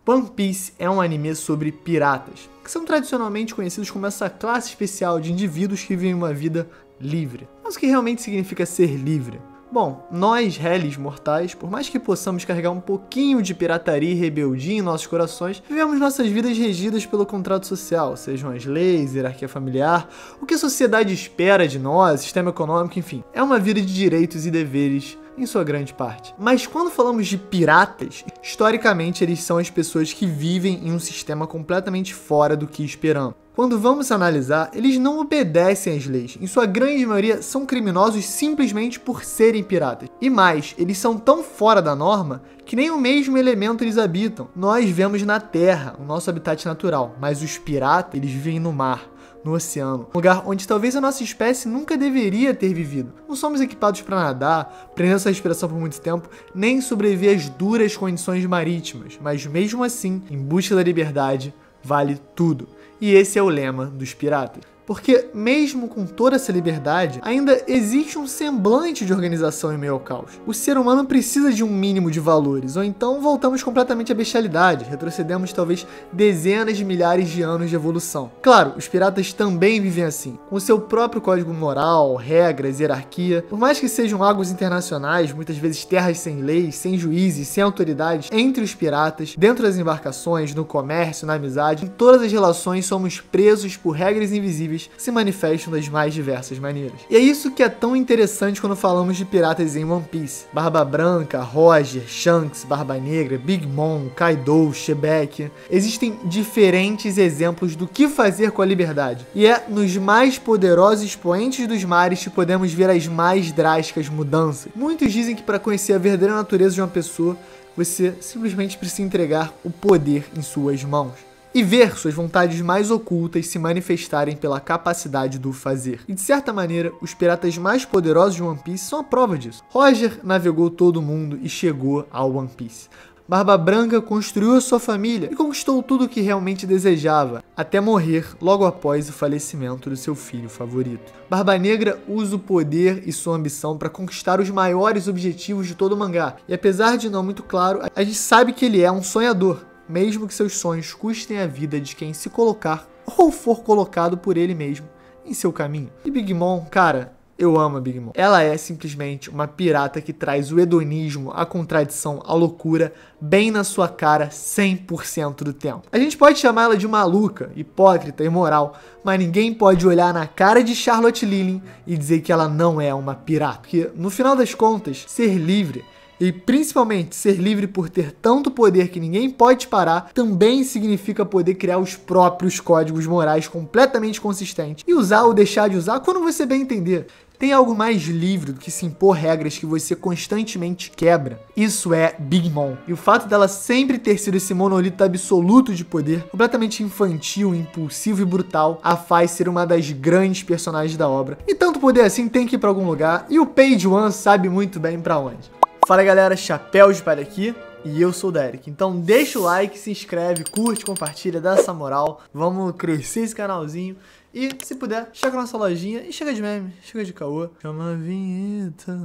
One Piece é um anime sobre piratas, que são tradicionalmente conhecidos como essa classe especial de indivíduos que vivem uma vida livre. Mas o que realmente significa ser livre? Bom, nós, réis mortais, por mais que possamos carregar um pouquinho de pirataria e rebeldia em nossos corações, vivemos nossas vidas regidas pelo contrato social, sejam as leis, hierarquia familiar, o que a sociedade espera de nós, sistema econômico, enfim. É uma vida de direitos e deveres, em sua grande parte. Mas quando falamos de piratas, historicamente eles são as pessoas que vivem em um sistema completamente fora do que esperamos. Quando vamos analisar, eles não obedecem às leis. Em sua grande maioria, são criminosos simplesmente por serem piratas. E mais, eles são tão fora da norma que nem o mesmo elemento eles habitam. Nós vivemos na Terra, o nosso habitat natural, mas os piratas, eles vivem no mar, no oceano, um lugar onde talvez a nossa espécie nunca deveria ter vivido. Não somos equipados para nadar, prender essa respiração por muito tempo, nem sobreviver às duras condições marítimas, mas mesmo assim, em busca da liberdade, vale tudo. E esse é o lema dos piratas. Porque mesmo com toda essa liberdade, ainda existe um semblante de organização em meio ao caos. O ser humano precisa de um mínimo de valores, ou então voltamos completamente à bestialidade, retrocedemos talvez dezenas de milhares de anos de evolução. Claro, os piratas também vivem assim, com seu próprio código moral, regras, hierarquia. Por mais que sejam águas internacionais, muitas vezes terras sem leis, sem juízes, sem autoridades, entre os piratas, dentro das embarcações, no comércio, na amizade, em todas as relações somos presos por regras invisíveis que se manifestam das mais diversas maneiras. E é isso que é tão interessante quando falamos de piratas em One Piece. Barba Branca, Roger, Shanks, Barba Negra, Big Mom, Kaido, Shebek. Existem diferentes exemplos do que fazer com a liberdade. E é nos mais poderosos expoentes dos mares que podemos ver as mais drásticas mudanças. Muitos dizem que para conhecer a verdadeira natureza de uma pessoa, você simplesmente precisa entregar o poder em suas mãos e ver suas vontades mais ocultas se manifestarem pela capacidade do fazer. E de certa maneira, os piratas mais poderosos de One Piece são a prova disso. Roger navegou todo o mundo e chegou ao One Piece. Barba Branca construiu a sua família e conquistou tudo o que realmente desejava, até morrer logo após o falecimento do seu filho favorito. Barba Negra usa o poder e sua ambição para conquistar os maiores objetivos de todo o mangá. E apesar de não muito claro, a gente sabe que ele é um sonhador, mesmo que seus sonhos custem a vida de quem se colocar ou for colocado por ele mesmo em seu caminho. E Big Mom, cara, eu amo a Big Mom. Ela é simplesmente uma pirata que traz o hedonismo, a contradição, a loucura bem na sua cara 100% do tempo. A gente pode chamar ela de maluca, hipócrita, imoral, mas ninguém pode olhar na cara de Charlotte Lillian e dizer que ela não é uma pirata. Porque, no final das contas, ser livre e principalmente ser livre por ter tanto poder que ninguém pode te parar, também significa poder criar os próprios códigos morais completamente consistentes e usar ou deixar de usar quando você bem entender. Tem algo mais livre do que se impor regras que você constantemente quebra? Isso é Big Mom. E o fato dela sempre ter sido esse monolito absoluto de poder, completamente infantil, impulsivo e brutal, a faz ser uma das grandes personagens da obra. E tanto poder assim tem que ir pra algum lugar, e o Page One sabe muito bem pra onde. Fala galera, Chapéu de Palha aqui, e eu sou o Derek. Então deixa o like, se inscreve, curte, compartilha, dá essa moral. Vamos crescer esse canalzinho. E se puder, chega na nossa lojinha e chega de meme, chega de caô. Chama a vinheta.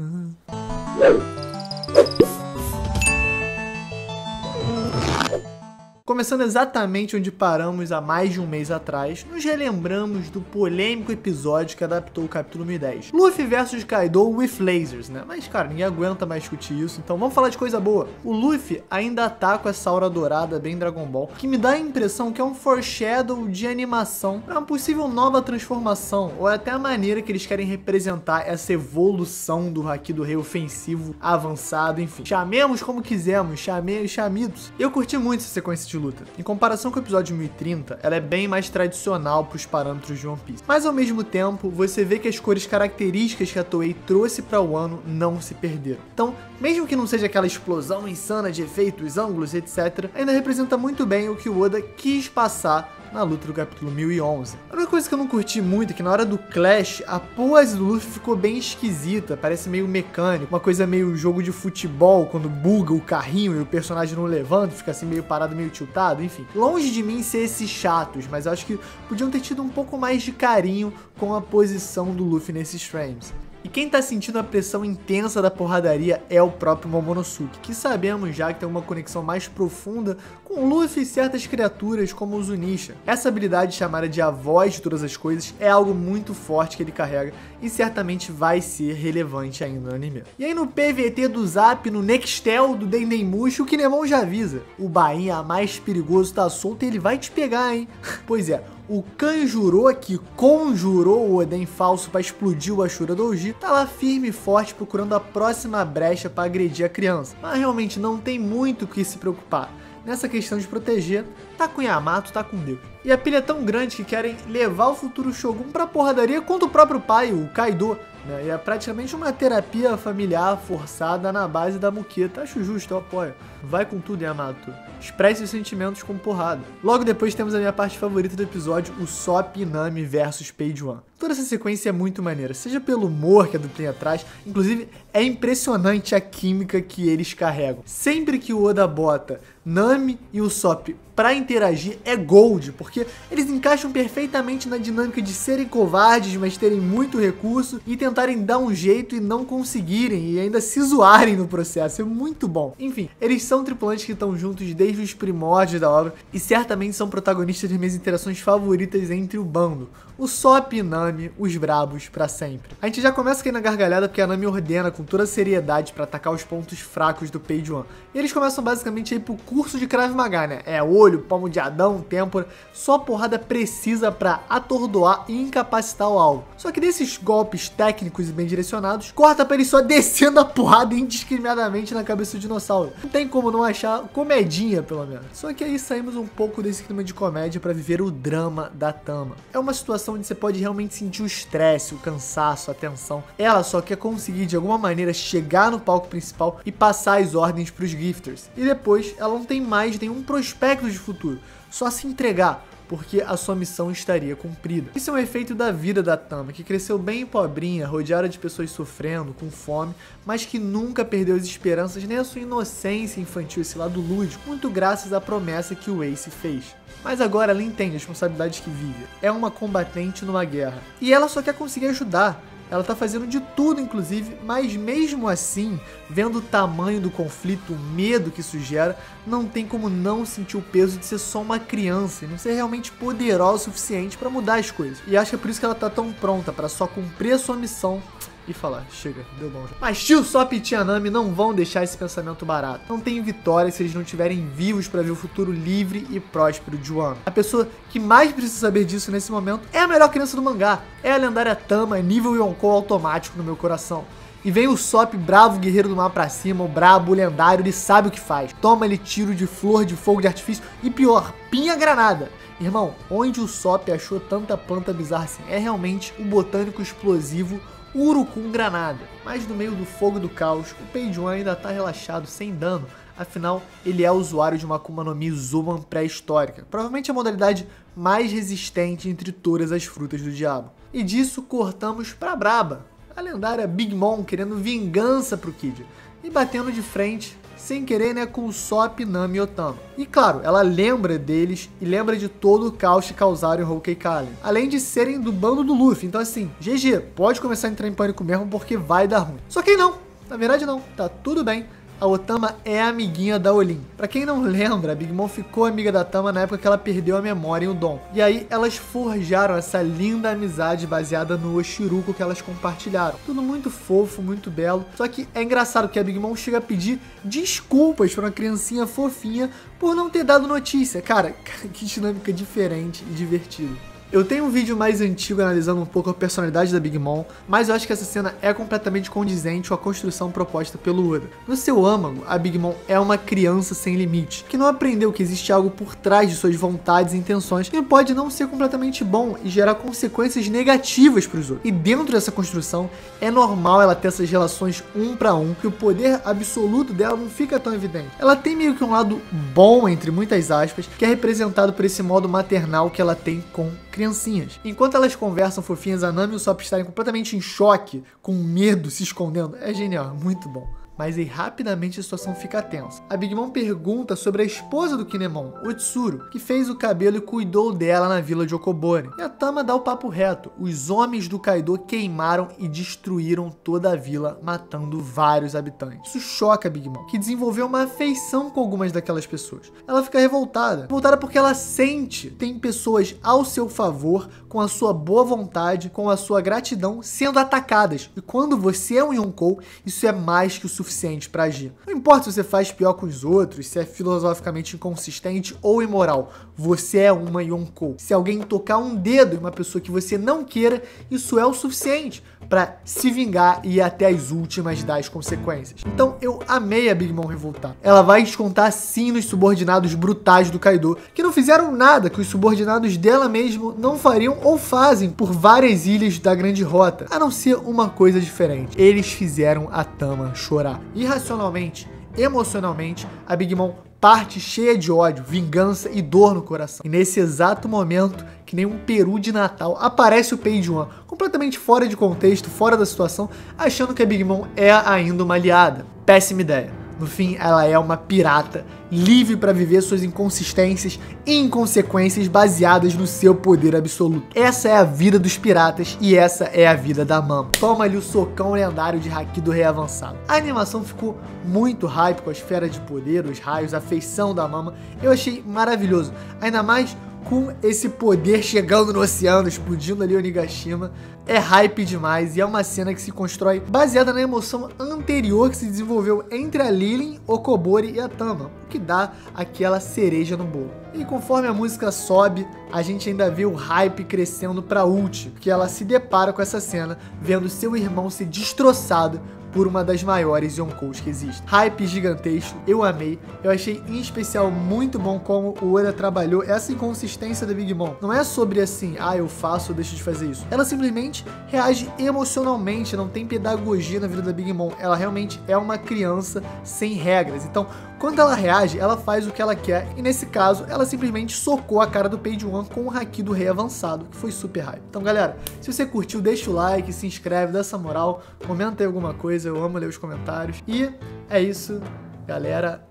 Começando exatamente onde paramos há mais de um mês atrás, nos relembramos do polêmico episódio que adaptou o capítulo 1010. Luffy versus Kaido with lasers, né? Mas, cara, ninguém aguenta mais discutir isso, então vamos falar de coisa boa. O Luffy ainda tá com essa aura dourada bem Dragon Ball, que me dá a impressão que é um foreshadow de animação para uma possível nova transformação, ou até a maneira que eles querem representar essa evolução do Haki do Rei ofensivo, avançado, enfim. Chamemos como quisermos, chamidos. Eu curti muito essa sequência de luta. Em comparação com o episódio 1030, ela é bem mais tradicional para os parâmetros de One Piece. Mas ao mesmo tempo, você vê que as cores características que a Toei trouxe para o ano não se perderam. Então, mesmo que não seja aquela explosão insana de efeitos, ângulos, etc., ainda representa muito bem o que o Oda quis passar na luta do capítulo 1011. A única coisa que eu não curti muito é que na hora do clash, a pose do Luffy ficou bem esquisita, parece meio mecânico, uma coisa meio jogo de futebol, quando buga o carrinho e o personagem não levanta, fica assim meio parado, meio tiltado, enfim. Longe de mim ser esses chatos, mas eu acho que podiam ter tido um pouco mais de carinho com a posição do Luffy nesses frames. E quem tá sentindo a pressão intensa da porradaria é o próprio Momonosuke, que sabemos já que tem uma conexão mais profunda com Luffy e certas criaturas como o Zunisha. Essa habilidade chamada de a voz de todas as coisas é algo muito forte que ele carrega e certamente vai ser relevante ainda no anime. E aí no PVT do Zap, no Nextel do Dendemushi, o Kinemon já avisa: o bainha mais perigoso tá solto e ele vai te pegar, hein? Pois é, o Kanjuro, que conjurou o Oden falso para explodir o Ashura Doji, tá lá firme e forte procurando a próxima brecha para agredir a criança. Mas realmente não tem muito o que se preocupar. Nessa questão de proteger, tá com Yamato, tá com Deus. E a pilha é tão grande que querem levar o futuro Shogun pra porradaria contra o próprio pai, o Kaido, né? E é praticamente uma terapia familiar forçada na base da muqueta. Acho justo, eu apoio. Vai com tudo, Yamato. Expresse os sentimentos com porrada. Logo depois temos a minha parte favorita do episódio, o Sop e Nami versus Page One. Toda essa sequência é muito maneira, seja pelo humor que a duplinha traz, inclusive é impressionante a química que eles carregam. Sempre que o Oda bota Nami e o Sop pra interagir é gold, porque eles encaixam perfeitamente na dinâmica de serem covardes, mas terem muito recurso e tentarem dar um jeito e não conseguirem e ainda se zoarem no processo. É muito bom. Enfim, eles são tripulantes que estão juntos desde os primórdios da obra e certamente são protagonistas das minhas interações favoritas entre o bando. O Sop e Nami, os brabos pra sempre. A gente já começa a cair na gargalhada porque a Nami ordena com toda a seriedade pra atacar os pontos fracos do Page One. E eles começam basicamente a ir pro curso de Krav Maga, né? É olho, palmo de Adão, têmpora, só porrada precisa pra atordoar e incapacitar o alvo. Só que desses golpes técnicos e bem direcionados, corta pra ele só descendo a porrada indiscriminadamente na cabeça do dinossauro. Não tem como não achar comedinha, pelo menos. Só que aí saímos um pouco desse clima de comédia pra viver o drama da Tama. É uma situação onde você pode realmente sentir o estresse, o cansaço, a tensão. Ela só quer conseguir de alguma maneira chegar no palco principal e passar as ordens pros Gifters. E depois ela não tem mais nenhum prospecto de futuro, só se entregar, porque a sua missão estaria cumprida. Isso é um efeito da vida da Tama, que cresceu bem pobrinha, rodeada de pessoas sofrendo, com fome, mas que nunca perdeu as esperanças nem a sua inocência infantil, esse lado lúdico, muito graças à promessa que o Ace fez. Mas agora ela entende as responsabilidades que vive. É uma combatente numa guerra. E ela só quer conseguir ajudar. Ela tá fazendo de tudo, inclusive, mas mesmo assim, vendo o tamanho do conflito, o medo que isso gera, não tem como não sentir o peso de ser só uma criança e não ser realmente poderosa o suficiente pra mudar as coisas. E acho que é por isso que ela tá tão pronta pra só cumprir a sua missão e falar: chega, deu bom já. Mas tio Sop e tia Nami não vão deixar esse pensamento barato. Não tem vitória se eles não estiverem vivos para ver o futuro livre e próspero de Wano. A pessoa que mais precisa saber disso nesse momento é a melhor criança do mangá. É a lendária Tama, nível Yonkou automático no meu coração. E vem o Sop, bravo guerreiro do mar pra cima, o brabo, o lendário, ele sabe o que faz. Toma-lhe tiro de flor, de fogo, de artifício e pior, pinha granada. Irmão, onde o Sop achou tanta planta bizarra assim? É realmente um botânico explosivo Urucum Granada. Mas no meio do fogo do caos, o Page One ainda tá relaxado, sem dano. Afinal, ele é usuário de uma Akuma no Mi Zuman pré-histórica. Provavelmente a modalidade mais resistente entre todas as frutas do diabo. E disso cortamos pra Braba, a lendária Big Mom querendo vingança pro Kid. E batendo de frente, sem querer, né, com o Sop, Nami e Otama. E claro, ela lembra deles e lembra de todo o caos que causaram em Whole Cake Island. Além de serem do bando do Luffy. Então assim, GG, pode começar a entrar em pânico mesmo porque vai dar ruim. Só que não, na verdade não, tá tudo bem. A Otama é amiguinha da Olin. Pra quem não lembra, a Big Mom ficou amiga da Tama na época que ela perdeu a memória e o dom. E aí elas forjaram essa linda amizade baseada no Oshiruko que elas compartilharam. Tudo muito fofo, muito belo. Só que é engraçado que a Big Mom chega a pedir desculpas pra uma criancinha fofinha por não ter dado notícia. Cara, que dinâmica diferente e divertida. Eu tenho um vídeo mais antigo analisando um pouco a personalidade da Big Mom, mas eu acho que essa cena é completamente condizente com a construção proposta pelo Oda. No seu âmago, a Big Mom é uma criança sem limite, que não aprendeu que existe algo por trás de suas vontades e intenções que pode não ser completamente bom e gerar consequências negativas para os outros. E dentro dessa construção, é normal ela ter essas relações um para um, que o poder absoluto dela não fica tão evidente. Ela tem meio que um lado bom, entre muitas aspas, que é representado por esse modo maternal que ela tem com criancinhas. Enquanto elas conversam fofinhas, a Nami e o Sop estarem completamente em choque, com medo, se escondendo. É genial, muito bom. mas aí rapidamente a situação fica tensa. A Big Mom pergunta sobre a esposa do Kinemon, o Tsuru, que fez o cabelo e cuidou dela na vila de Okobore. E a Tama dá o papo reto. Os homens do Kaido queimaram e destruíram toda a vila, matando vários habitantes. Isso choca a Big Mom, que desenvolveu uma afeição com algumas daquelas pessoas. Ela fica revoltada porque ela sente que tem pessoas ao seu favor, com a sua boa vontade, com a sua gratidão, sendo atacadas. E quando você é um Yonkou, isso é mais que o suficiente para agir. Não importa se você faz pior com os outros, se é filosoficamente inconsistente ou imoral, você é uma Yonkou. Se alguém tocar um dedo em uma pessoa que você não queira, isso é o suficiente para se vingar e ir até as últimas das consequências. Então eu amei a Big Mom revoltar. Ela vai descontar sim nos subordinados brutais do Kaido, que não fizeram nada que os subordinados dela mesmo não fariam ou fazem por várias ilhas da Grande Rota, a não ser uma coisa diferente. Eles fizeram a Tama chorar. Irracionalmente, emocionalmente, a Big Mom parte cheia de ódio, vingança e dor no coração. E nesse exato momento, que nem um peru de Natal, aparece o Page One, completamente fora de contexto, fora da situação, achando que a Big Mom é ainda uma aliada. Péssima ideia. No fim, ela é uma pirata, livre para viver suas inconsistências e inconsequências baseadas no seu poder absoluto. Essa é a vida dos piratas e essa é a vida da Mama. Toma ali o socão lendário de Haki do Rei Avançado. A animação ficou muito hype com a esfera de poder, os raios, a feição da Mama. Eu achei maravilhoso, ainda mais com esse poder chegando no oceano, explodindo ali Onigashima. É hype demais e é uma cena que se constrói baseada na emoção anterior que se desenvolveu entre a Lilin, Okobore e a Tama, o que dá aquela cereja no bolo. E conforme a música sobe, a gente ainda vê o hype crescendo pra Ult, porque ela se depara com essa cena, vendo seu irmão ser destroçado por uma das maiores Yonkous que existe. Hype gigantesco, eu amei. Eu achei em especial muito bom como o Oda trabalhou essa inconsistência da Big Mom. Não é sobre assim, eu faço ou deixo de fazer isso. Ela simplesmente reage emocionalmente, não tem pedagogia na vida da Big Mom. Ela realmente é uma criança sem regras. Então, quando ela reage, ela faz o que ela quer. E nesse caso, ela simplesmente socou a cara do Page One com o Haki do Rei Avançado, que foi super hype. Então, galera, se você curtiu, deixa o like, se inscreve, dá essa moral, comenta aí alguma coisa. Eu amo ler os comentários. E é isso, galera.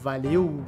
Valeu!